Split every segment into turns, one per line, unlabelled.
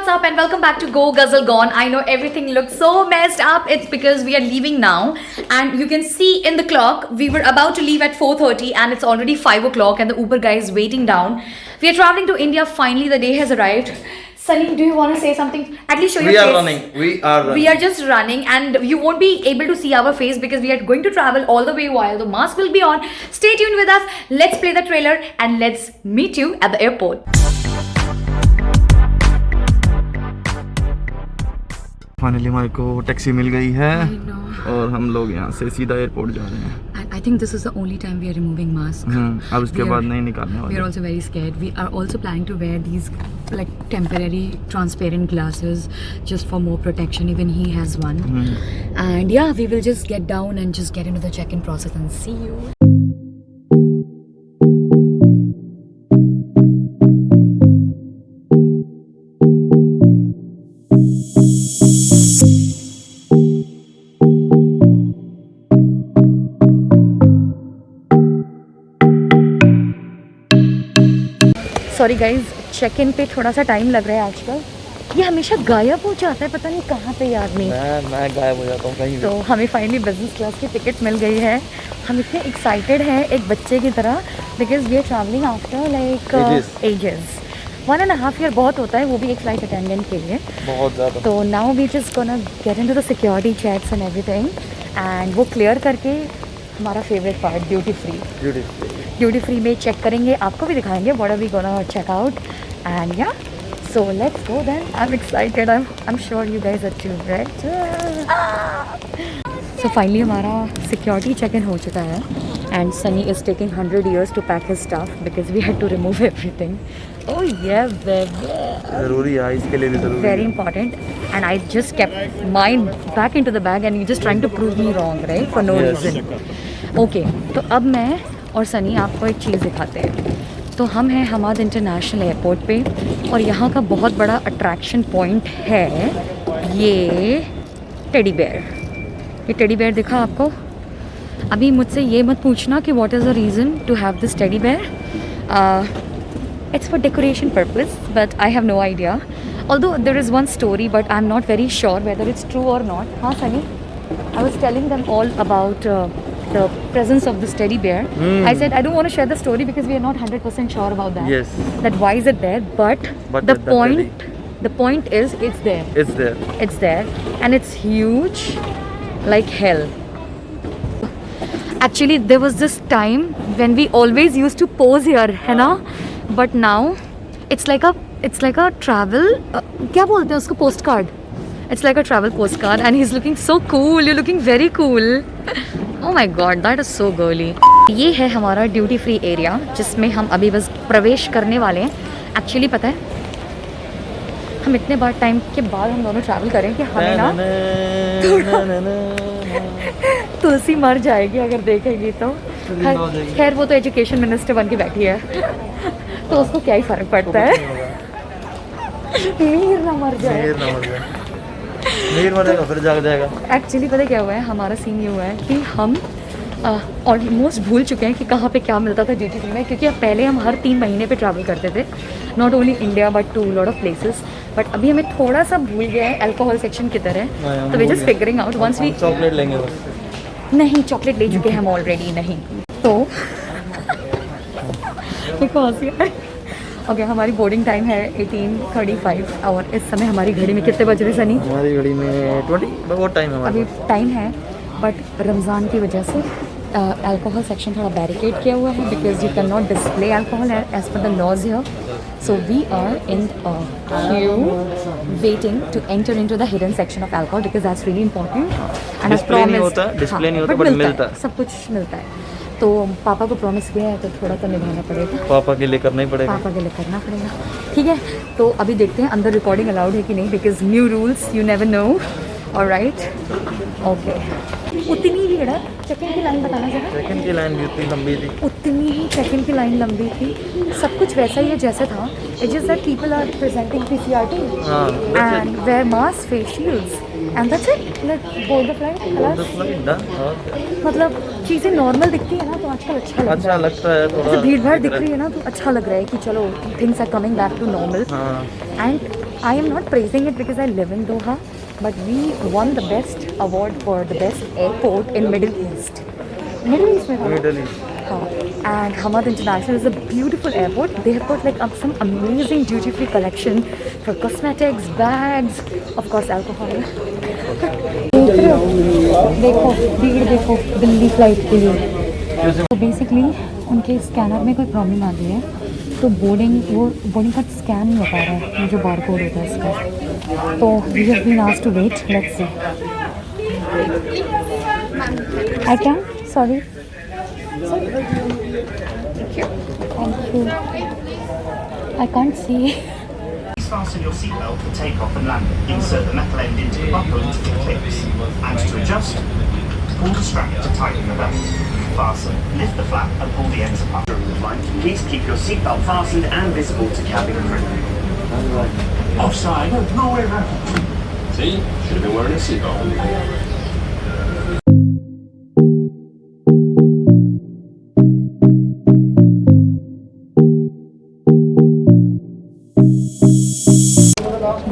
what's up and welcome back to Go Guzzle Gone. I know everything looks so messed up. It's because we are leaving now and you can see in the clock we were about to leave at 4:30 and it's already 5 o'clock and the Uber guy is waiting down. We are traveling to India. Finally the day has arrived. Sunny, do you want to say something? At least show your face.
We are running.
We are just running and you won't be able to see our face because we are going to travel all the way while the mask will be on. Stay tuned with us. Let's play the trailer and let's meet you at the airport.
Finally हमारे को taxi मिल गई है और हम लोग यहाँ से सीधा एयरपोर्ट जा रहे हैं।
I think this is the only time we are removing mask.
अब इसके बाद नहीं निकालने वाले।
We are also very scared. We are also planning to wear these like temporary transparent glasses just for more protection. Even he has one. And yeah, we will just get down and just get into the check-in process and see you. Sorry guys, check in पे थोड़ा सा time लग रहा है आजकल। ये हमेशा गायब हो जाता है, पता नहीं कहाँ पे याद नहीं।
मैं गायब हो जाता हूँ कहीं भी।
तो हमें फाइनली बिजनेस क्लास की टिकट मिल गई है। हम इतने एक्साइटेड हैं एक बच्चे की तरह because we are travelling after like ages. 1.5 year बहुत होता है, वो भी एक फ्लाइट अटेंडेंट के लिए बहुत ज़्यादा। तो now we just gonna get into the security checks and everything and वो क्लियर करके हमारा फेवरेट पार्ट ड्यूटी फ्री में चेक करेंगे, आपको भी दिखाएंगे what are we gonna check out and yeah so let's go then. I am excited, I am sure you guys are too, right? So finally हमारा security check in हो चुका है and Sunny is taking 100 years to pack his stuff because we had to remove everything. Oh yeah
ज़रूरी है, इसके लिए भी ज़रूरी है,
very important and I just kept mine back into the bag and you just trying to prove me wrong, right? For no reason. Okay, तो अब मैं और सनी आपको एक चीज़ दिखाते हैं। तो हम हैं हमाद इंटरनेशनल एयरपोर्ट पे और यहाँ का बहुत बड़ा अट्रैक्शन पॉइंट है ये टेडी बेयर। ये टेडी बेयर दिखा आपको? अभी मुझसे ये मत पूछना कि what is the reason to have this teddy bear. It's for decoration purpose but I have no idea, although there is one story but I am not very sure whether it's true or not. हाँ Sunny, I was telling them all about the presence of this teddy bear. I said I don't want to share the story because we are not 100% sure about that.
Yes.
That why is it there? But the point is it's there. It's there and it's huge like hell. Actually there was this time when we always used to pose here, है ना? But now it's like a travel क्या बोलते हैं उसको, postcard. It's like a travel postcard and he's looking so cool. You're looking very cool. Oh my God, that is so girly. ये है हमारा duty free area जिसमें हम अभी बस प्रवेश करने वाले हैं। एक्चुअली पता है हम इतने बार टाइम के बाद हम दोनों ट्रैवल करें कि हमें ना तुलसी मर जाएगी अगर देखेगी तो। खैर वो तो एजुकेशन मिनिस्टर बन के बैठी है तो उसको क्या ही फर्क पड़ता है। मीर ना मर जाए,
मीर मरेगा फिर जाग जाएगा।
एक्चुअली पता क्या हुआ है, हमारा सीन ये हुआ है कि हम ऑलमोस्ट भूल चुके हैं कि कहाँ पे क्या मिलता था ड्यूटी फ्री में, क्योंकि अब पहले हम हर 3 महीने पे ट्रैवल करते थे, not only India but to lot of places. But अभी हमें थोड़ा सा भूल गया है अल्कोहल सेक्शन की तरह, तो we just figuring out once we
chocolate लेंगे बस।
नहीं, चॉकलेट ले चुके हैं हम ऑलरेडी। नहीं तो ओके, हमारी बोर्डिंग टाइम है 18:35 और इस समय हमारी घड़ी में कितने बज रहे सनी?
हमारी घड़ी में 20 बहुत टाइम है
अभी टाइम है बट रमज़ान की वजह से अल्कोहल सेक्शन थोड़ा बैरिकेड किया हुआ है because you can not display alcohol as per the laws here. So we are in queue waiting to enter into the hidden section of alcohol because that's really important and
display नहीं होता but मिलता है,
सब कुछ मिलता है। तो पापा को प्रॉमिस किया है तो थोड़ा तो निभाना पड़ेगा।
पापा के लिए करना ही पड़ेगा।
पापा के लिए करना पड़ेगा, ठीक है। तो अभी देखते हैं अंदर रिकॉर्डिंग अलाउड है कि नहीं because new rules you never know. Alright, okay. उतनी भीड़ है, चेक इन की लाइन बताना जरा।
चेक इन की लाइन भी उतनी लंबी थी,
उतनी ही चेक इन की लाइन लंबी थी। सब कुछ वैसा ही है जैसे था, it's just that people are presenting PCR and wear mask, face shields and that's it. Let's board the flight. मतलब चीज़ें नॉर्मल दिखती है ना तो आजकल अच्छा लगता है। थोड़ा भीड़ भाड़ दिख रही है ना तो अच्छा लग रहा है कि चलो things are coming back to normal. And I am not praising it because I live in Doha, but we won the best award for the best airport in Middle East. Middle East में
Middle East.
And Hamad International is a beautiful airport. They have got like some amazing duty-free collection for cosmetics, bags, of course alcohol. देखो भीड़ देखो Delhi flight के लिए। तो basically उनके scanner में कोई प्रॉब्लम आ गई है, तो वो बोर्डिंग कार्ड स्कैन नहीं हो पा रहा है, ये जो बार कोड होता है इसका। तो we have been asked to wait, let's see. I can sorry Thank you. I can't see.
Please fasten your seatbelt for takeoff and landing. Insert the metal end into the buckle until it clips. And to adjust, pull the strap to tighten the belt. Fasten, lift the flap and pull the ends apart. During the flight, please keep your seatbelt fastened and visible to cabin crew. Offside, no way around.
See? Should have been wearing a seatbelt.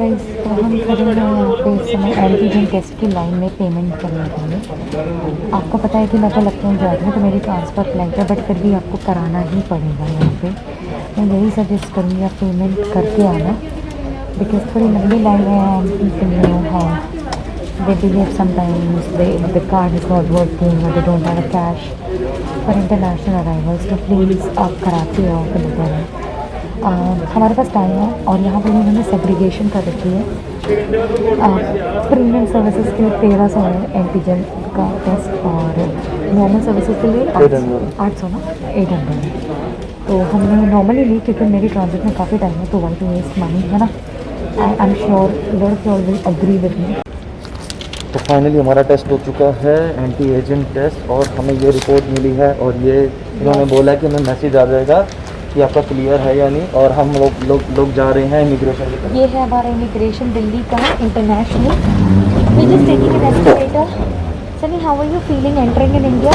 Guys, तो हम खड़े हैं यहाँ पे इस समय antigen test की line में पेमेंट करने के लिए। आपको पता है कि मैं तो लखनऊ जा रही हूँ, तो मेरी ट्रांसफ़र फ्लाइट है, बट फिर भी आपको कराना ही पड़ेगा यहाँ पे। मैं यही सजेस्ट करूँगी आप पेमेंट करके आना, बिकॉज थोड़ी लंबी लाइन है and people they behave sometimes the card is not working और they don't have cash for international arrivals. तो प्लीज़ आप कराते हो वगैरह। हमारे पास टाइम है और यहाँ पर उन्होंने सेग्रीगेशन कर रखी है। प्रीमियम सर्विसेज के लिए 1300 है एंटीजन का टेस्ट, और नॉर्मल सर्विसेज के लिए 800 ना 800 है। तो हमने नॉर्मली ली क्योंकि मेरी ट्रांजिट में काफ़ी टाइम है, तो वाई टू वेस्ट मनी, है ना। I am sure lot of you all will agree with me.
तो फाइनली हमारा टेस्ट हो चुका है, एंटी एजेंट टेस्ट, और हमें ये रिपोर्ट मिली है, और ये इन्होंने बोला कि हमें मैसेज आ जाएगा कि आपका क्लियर है या नहीं, और हम लोग जा रहे हैं इमिग्रेशन की तरफ।
ये है हमारा इमिग्रेशन दिल्ली का international. We just taking an escalator. Sunny, how are you feeling entering in India?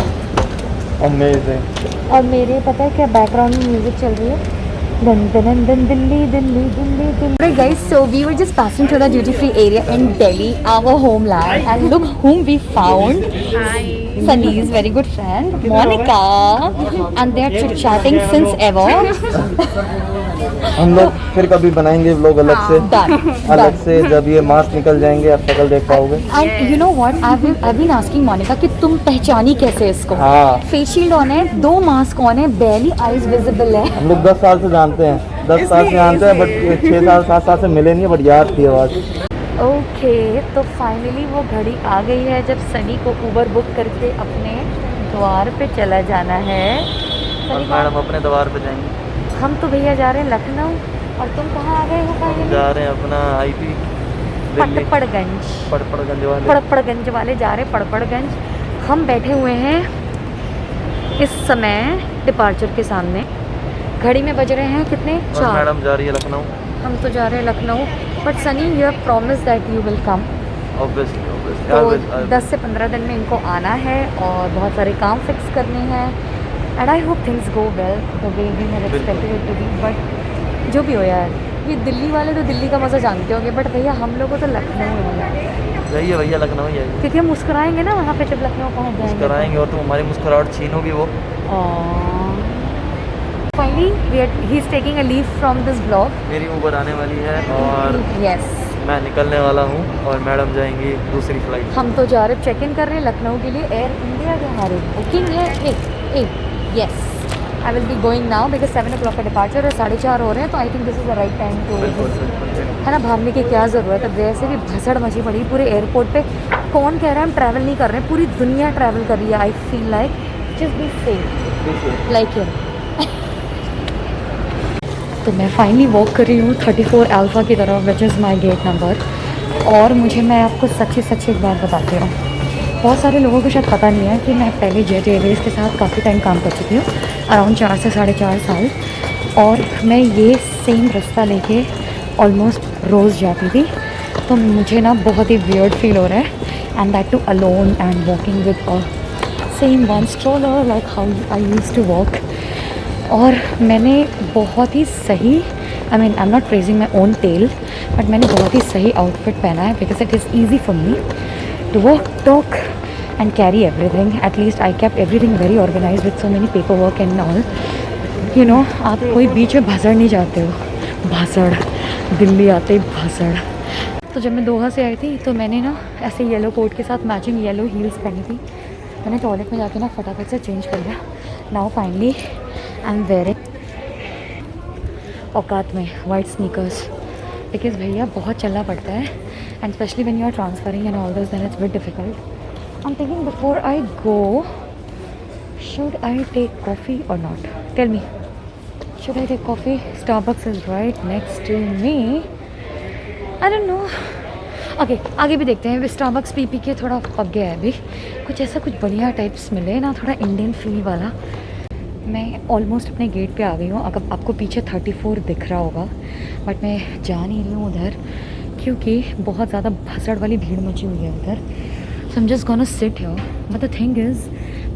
Amazing.
और मेरे पता है क्या बैकग्राउंड में म्यूजिक चल रही है, दन दन दन Delhi Delhi Delhi Delhi. Guys, so we were just passing through the duty free area in Delhi, our homeland, and look whom we found. Sunny's very good friend, Monica, and they are chit-chatting since ever.
हम लोग फिर कभी बनाएंगे व्लॉग अलग से, अलग से, जब ये मास्क निकल जाएंगे आप शक्ल देख पाओगे।
And you know what? I've been asking Monica कि तुम पहचानी कैसे इसको?
हाँ।
फेस शील्ड ऑन है, 2 मास्क ऑन है, barely eyes visible है।
हम लोग 10 साल से जानते हैं, 10 साल से जानते हैं, बट 6 साल 7 साल से मिले नहीं, बट याद थी आवाज़।
ओके, तो फाइनली वो घड़ी आ गई है जब सनी को उबर बुक करके अपने द्वार पे चला जाना है।
और मैडम अपने द्वार पे जाएंगे।
हम तो भैया जा रहे हैं लखनऊ, और तुम कहाँ आ गए हो? फाइनली
जा रहे हैं अपना आईपी
पड़पड़गंज। पड़पड़गंज वाले जा रहे हैं पड़पड़गंज। हम बैठे हुए हैं इस समय डिपार्चर के सामने। घड़ी में बज रहे हैं कितने? 4।
मैडम जा रही है लखनऊ। हम
तो जा रहे हैं Lucknow, but Sunny you have promise that you will come.
Obviously
तो 10 से 15 दिन में इनको आना है और बहुत सारे काम फिक्स करने हैं, and I hope things go well the way we have expected it to be. But जो भी हो यार, ये दिल्ली वाले तो दिल्ली का मज़ा जानते होंगे, बट भैया हम लोगों तो लखनऊ है।
जाइए भैया लखनऊ ही आइए,
क्योंकि हम मुस्कुराएंगे ना वहाँ पे जब लखनऊ पहुँच जाएंगे।
मुस्कुराएंगे और तुम हमारी मुस्कुराहट छीनोगी वो।
Finally he is taking a leave from this blog.
मेरी उबर आने वाली है और
यस,
मैं निकलने वाला हूँ, और मैडम जाएंगी दूसरी फ्लाइट।
हम तो जा रहे चेक इन कर रहे हैं लखनऊ के लिए। एयर इंडिया के हमारे बुकिंग है yes. I will be going now because 7 o'clock का डिपार्चर है, 4:30 हो रहे हैं, तो I think this is the right time to, है ना। भागने की क्या ज़रूरत है, वैसे भी भसड़ मची पड़ी पूरे एयरपोर्ट पे। कौन कह रहा है हम ट्रैवल नहीं कर रहे हैं? पूरी दुनिया ट्रैवल कर रही है। I feel like just be safe like him. तो मैं फाइनली वॉक कर रही हूँ 34 अल्फ़ा की तरफ, which is my gate number. और मैं आपको सच्ची एक बात बताती हूँ, बहुत सारे लोगों को शायद पता नहीं है कि मैं पहले जेट एयरवेज़ के साथ काफ़ी टाइम काम कर चुकी हूँ, अराउंड 4 से 4.5 साल, और मैं ये सेम रास्ता लेके ऑलमोस्ट रोज़ जाती थी। तो मुझे ना बहुत ही वियर्ड फील हो रहा है, and that too alone and walking with a same one stroller like how I used to walk. और मैंने बहुत ही सही I mean I am not praising my own tail, but मैंने बहुत ही सही आउटफिट पहना है because it is easy for me to work talk and carry everything. At least I kept everything very organise with so many paper work and all. You no, आप कोई बीच में भसड़ नहीं जाते हो. भसड़, दिल्ली आते ही भसड़. तो जब मैं दोहा से आई थी तो मैंने ना ऐसे येलो कोट के साथ मैचिंग येलो हील्स पहनी थी. मैंने टॉयलेट में जाके ना फटाफट से चेंज कर लिया. Now finally I am wearing औकात में वाइट स्नीकर्स बिकॉज भैया बहुत चलना पड़ता है and specially when you are transferring and all this then it's very difficult. I am thinking before I go should I take coffee और not. Tell me, should I take coffee? Starbucks is right next to me. I don't know. Okay, आगे भी देखते हैं. Starbucks P के थोड़ा पक गया है अभी. कुछ ऐसा कुछ बढ़िया टाइप्स मिले ना, थोड़ा इंडियन फील वाला. मैं ऑलमोस्ट अपने गेट पे आ गई हूँ. अगर आपको पीछे 34 दिख रहा होगा, बट मैं जा नहीं रही हूँ उधर क्योंकि बहुत ज़्यादा भसड़ वाली भीड़ मची हुई है उधर. So I am just gonna sit here. But the thing is,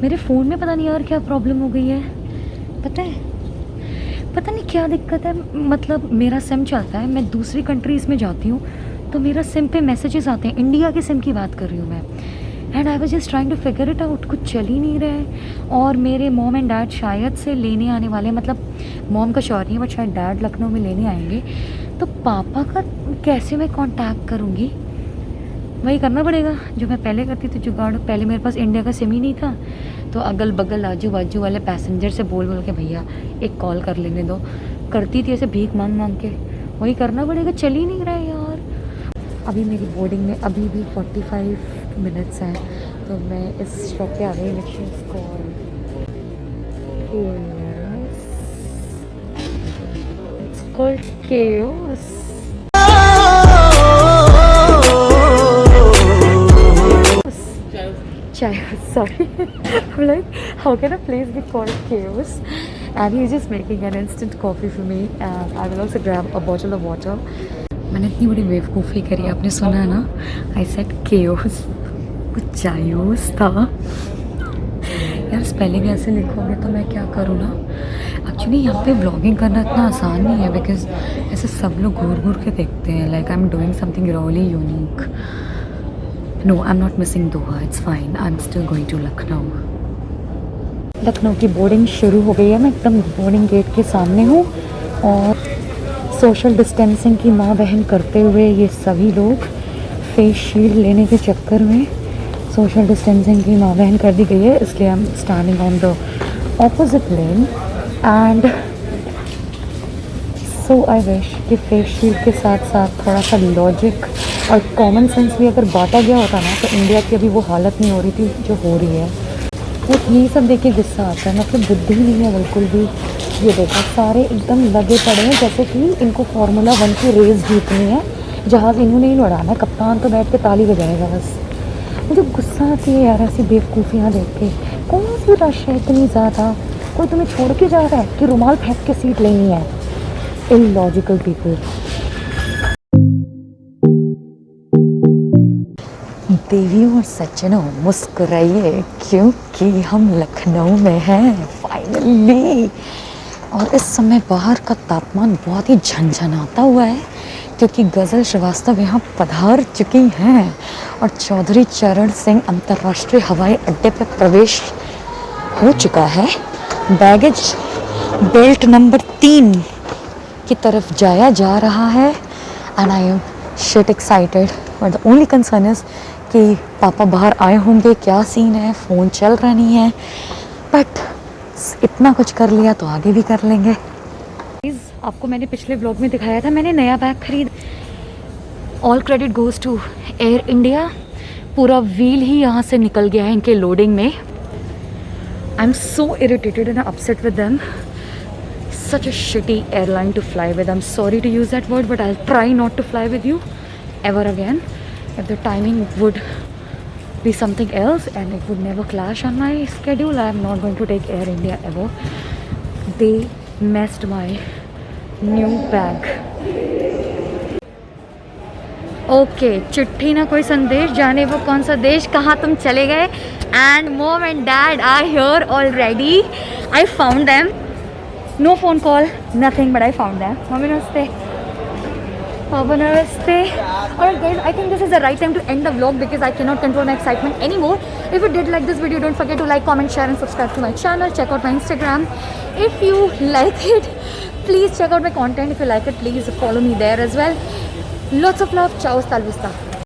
मेरे फ़ोन में पता नहीं यार क्या प्रॉब्लम हो गई है. पता नहीं क्या दिक्कत है. मतलब मेरा सिम चलता है, मैं दूसरी कंट्रीज़ में जाती हूँ तो मेरा सिम पे मैसेजेस आते हैं. इंडिया के सिम की बात कर रही हूँ मैं. And I was just trying to figure it out. कुछ चल ही नहीं रहा है. और मेरे मॉम एंड डैड शायद से लेने आने वाले, मतलब मॉम का श्योर नहीं है बट शायद डैड लखनऊ में लेने आएंगे. तो पापा का कैसे मैं कांटेक्ट करूँगी? वही करना पड़ेगा जो मैं पहले करती थी जुगाड़. पहले मेरे पास इंडिया का सिम ही नहीं था तो अगल बगल आजू बाजू वाले पैसेंजर से बोल के भैया एक कॉल कर लेने दो. करती थी ऐसे भीख मांग मांग के. वही करना पड़ेगा. चल ही नहीं रहा है यार. अभी मेरी बोर्डिंग में अभी भी 45 मिनट्स हैं तो मैं इस शॉप पे आ गई which is called chaos. Sorry. I'm like, how can a place be called Chaos? And he's just making an instant coffee for me. And I will also grab a bottle of water. मैंने इतनी बड़ी बेवकूफ़ी करी, आपने सुना ना. I said Chaos. कुछ चायोस था यार. स्पेलिंग ऐसे लिखोगे तो मैं क्या करूँ ना. एक्चुअली यहाँ पे ब्लॉगिंग करना इतना आसान नहीं है बिकॉज ऐसे सब लोग घूर घूर के देखते हैं. Like I am doing something really unique. No, I'm not missing Doha. It's fine. I'm still going to Lucknow. Lucknow की बोर्डिंग शुरू हो गई है. मैं एकदम बोर्डिंग गेट के सामने हूँ और सोशल डिस्टेंसिंग की माँ बहन करते हुए ये सभी लोग फेस शील्ड लेने के चक्कर में सोशल डिस्टेंसिंग की माँ बहन कर दी गई है. इसलिए I am standing on the opposite lane and so I wish कि फेस शील्ड के साथ साथ थोड़ा सा लॉजिक और कॉमन सेंस भी अगर बांटा गया होता ना तो इंडिया की अभी वो हालत नहीं हो रही थी जो हो रही है. वो यही सब देख के गुस्सा आता है. मतलब बुद्धि नहीं है बिल्कुल भी. ये देखो सारे एकदम लगे पड़े हैं जैसे कि इनको फार्मूला 1 की रेस जीतनी है. जहाज़ इन्होंने ही उड़ाना है, कप्तान तो बैठ के ताली बजाएगा बस. मुझे गुस्सा आती है यार ऐसी बेवकूफ़ियाँ देख के. कौन सी रश है इतनी ज़्यादा? कोई तुम्हें छोड़ के जा रहा है कि रुमाल फेंक के सीट लेनी है? Illogical people. देवियों और सज्जनों मुस्कुराइए क्योंकि हम लखनऊ में हैं फाइनली. और इस समय बाहर का तापमान बहुत ही झनझनाता हुआ है क्योंकि गज़ल श्रीवास्तव यहाँ पधार चुकी हैं और चौधरी चरण सिंह अंतर्राष्ट्रीय हवाई अड्डे पर प्रवेश हो चुका है. बैगेज बेल्ट नंबर 3 की तरफ जाया जा रहा है and I am shit excited. But the only concern is कि पापा बाहर आए होंगे, क्या सीन है, फ़ोन चल रहा नहीं है. बट इतना कुछ कर लिया तो आगे भी कर लेंगे. आपको मैंने पिछले व्लॉग में दिखाया था मैंने नया बैग खरीद. All credit goes to Air India. पूरा व्हील ही यहाँ से निकल गया है इनके लोडिंग में. I am so irritated and upset with them. Such a shitty airline to fly with. I'm sorry to use that word, but I'll try not to fly with you ever again. If the timing would be something else and it would never clash on my schedule, I am not going to take Air India ever. They messed my new bag. Okay, चिट्ठी ना कोई संदेश, जाने वो कौन सा देश, कहाँ तुम चले गए. And mom and dad are here already. I found them. No phone call, nothing, but I found them. Mummy namaste. Papa namaste. Alright guys, I think this is the right time to end the vlog because I cannot control my excitement anymore. If you did like this video, don't forget to like, comment, share and subscribe to my channel. Check out my Instagram. If you like it, please check out my content. If you like it, please follow me there as well. Lots of love. Ciao, hasta la vista.